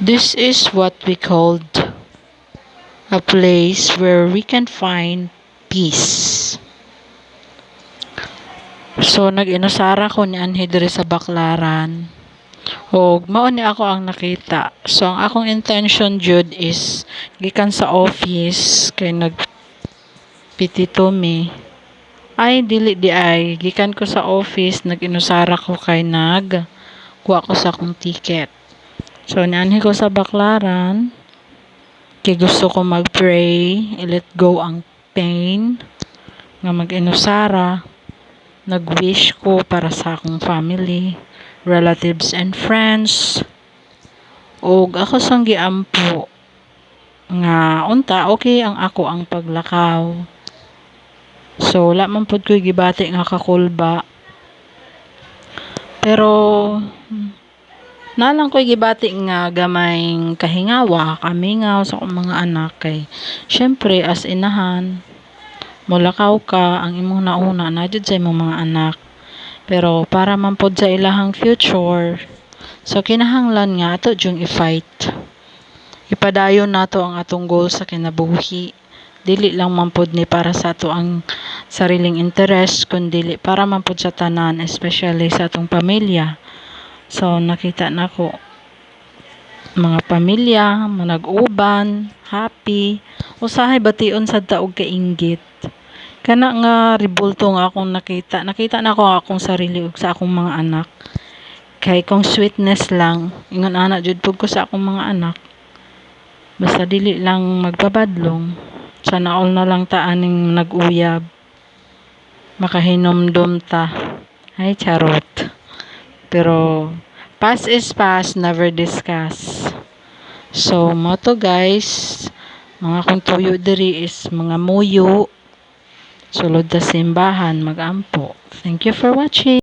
This is what we called a place where we can find peace. So nag-inusara ko ni anhi diri sa Baclaran. Og mao ni ako ang nakita. So ang akong intention jud is gikan sa office kay nagpitito mi. Ay dili di ay gikan ko sa office nag-inusara ko kay kuha ko sa akong ticket. So nianhi ko sa Baclaran kay gusto ko mag-pray, i-let go ang pain nga mag-inusara. Nag-wish ko para sa akong family, relatives and friends. Og ako sang giampo nga unta okay ang ako ang paglakaw. So wala man pud ko'y gibati nga kakulba. Pero nalang ko'y gibati nga gamayng kahingawa, kamingaw sa akong mga anak kay syempre as inahan mulakaw ka ang imong nauna na jud sa imong mga anak. Pero para man pod sa ilahang future, so kinahanglan nga ato jung i-fight. Ipadayon nato ang atong goal sa kinabuhi. Dili lang man pod ni para sa ato ang sariling interest, kundi para man pod sa tanan, especially sa atong pamilya. So nakita nako mga pamilya manag-uban, happy, usahay bation sad ta og kainggit. Kana nga ribulto nga akong nakita na ako akong sarili ug sa akong mga anak. Kay kung sweetness lang, ingon ana jud pud ko sa akong mga anak. Basta dili lang magpabadlong. Sana all na lang ta aning nag-uyab. Makahinomdom ta. Ay charot. Pero past is past, never discuss. So mo to guys, mga kung tuyo diri is mga muyo. Sulod ta simbahan, magampo. Thank you for watching.